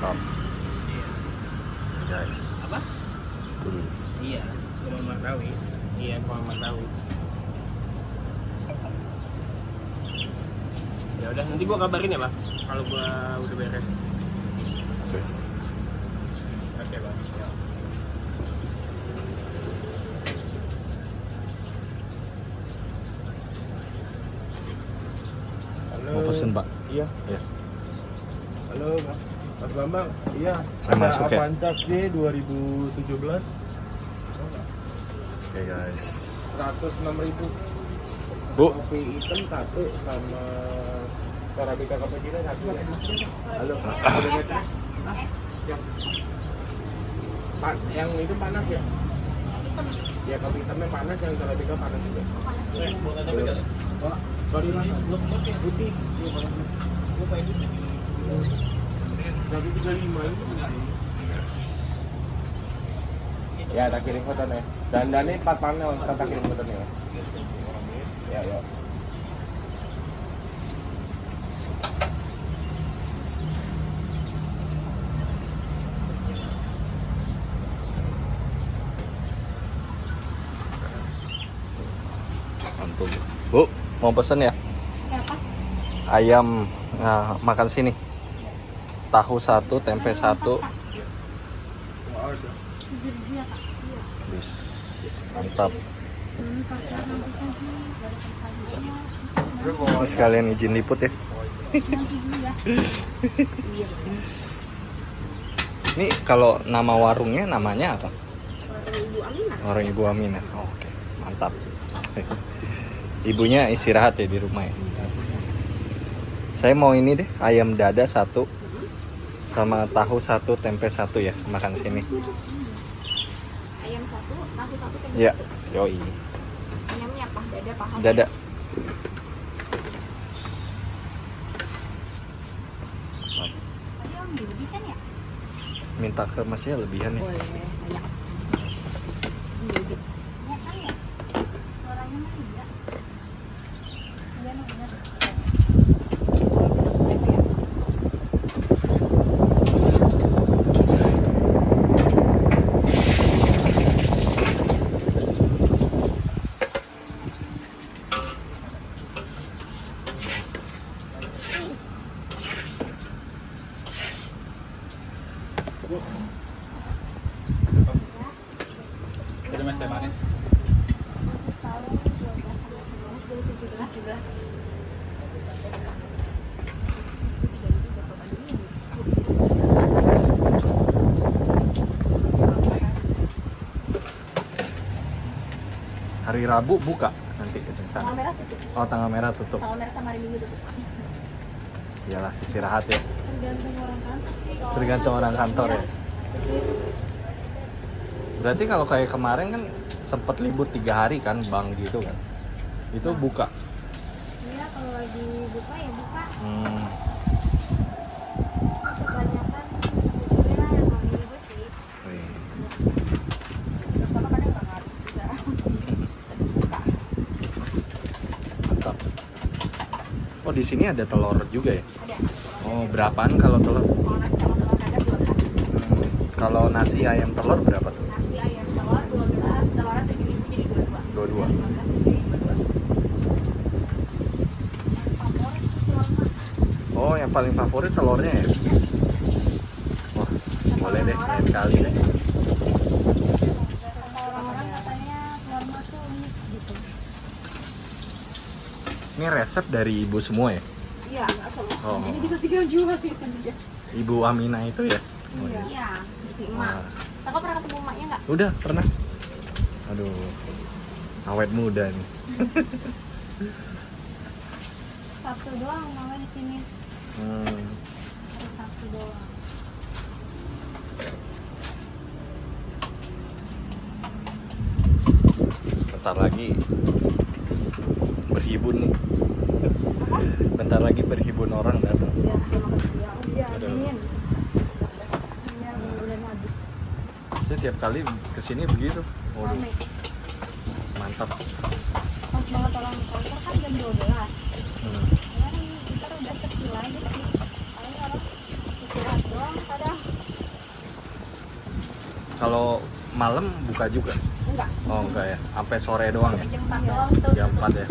Mantap. Guys. Apa? Tuh. Iya, Muhammad Rawi. Iya, Muhammad Rawi. Ya udah, nanti gua kabarin ya, Bang. Kalau gua udah beres. Guys. Oke, Bang. Ya. Halo. Mau pesen, Pak? Iya. Ya. Halo, Mas Bambang. Iya. Saya masuk ya. Avanza D 2017. Oke, guys. 106.000. Bu, Kopi hitam satu sama Arabica cappuccino satu. Halo. Udah ngecek? Ya. Yang itu panas ya? Ya, kopi hitamnya panas, yang Arabica panas juga. Pak, dari mana? Putih. Lupa ini. Dari 35 itu. Ya, tak kirim fotonya. Dan ini 4 panel, kita kirim fotonya. Ya, ya. mantap. Bu, mau pesen ya? Apa? Ayam makan sini. Tahu 1, tempe 1. Iya, Kak. Iya. Bis. Mantap. Pakai nanti saja baru selesai. Ini sekalian izin liput ya. Nanti dulu ya. Iya. Ini kalau nama warungnya namanya apa? Baru Ibu Aminah. Warung Ibu Aminah. Oh, oke, mantap. Ibunya istirahat ya di rumah ya. Saya mau ini deh, ayam dada 1 sama tahu 1, tempe 1 ya, makan sini. Ayam 1, tahu 1, tempe Ya, 1. yoi. Ayamnya apa? Dada, paha? Dada. Tadi Om Yudi kan ya? Minta ke masnya lebihan ya. Boleh, banyak. Om Yudi. Ya kan ya? Suaranya mah iya. Iya, no, benar. Save ya. Udah mas teh manis. Tahun 12 sampai 11, 2017. Hari Rabu buka nanti ke sana. Tanggal merah tutup. Oh, tanggal merah tutup. Tanggal merah sama hari Minggu tutup. Iyalah, istirahat ya. Tergantung orang kantor sih. Tergantung orang kantor ya. Berarti kalau kayak kemarin kan sempet libur 3 hari kan, Bang gitu kan. Itu buka. Iya, kalau lagi buka ya buka. Kebanyakan bukunya yang hari Minggu sih. Wih, Terus sama kadang nggak ngaruh juga. Buka. mantap. Oh, di sini ada telur juga ya? Ada. Oh, berapaan kalau telur? Kalau nasi sama telur dadar 12. Kalau nasi ayam telur berapa tuh? Nasi ayam telur 12, telurnya 7.000 jadi 22. 22. 15 jadi 22. Yang favorit itu telur mak. Oh, yang paling favorit telurnya ya? Wah, boleh deh, lain kali deh. Kata orang-orang katanya telur mak tuh unik gitu. Ini resep dari ibu semua ya? Iya, nggak salah. Oh. Jadi kita tinggal jual itu dia. Ibu Aminah itu ya? Oh, iya. Iya, si emak. Wah. Kakak pernah ketemu emaknya nggak? Udah, pernah. Aduh, awet muda nih. Sabtu doang malah di sini. Hari Sabtu doang. Bentar lagi berhibun nih. Apa? Bentar lagi berhibun orang datang. Iya, makan siang. Iya, Aduh. dingin. Iya, udah habis. Saya tiap kali kesini begitu. Waduh, Rame. mantap. Pas banget orang kantor kan jam 12. Hmm. Kan kita udah sepi lagi sih. Paling orang istirahat doang kadang. Kalau malam buka juga? Enggak. Oh enggak ya, sampai sore doang ya? Jam 4 doang tuh. Jam 4 ya.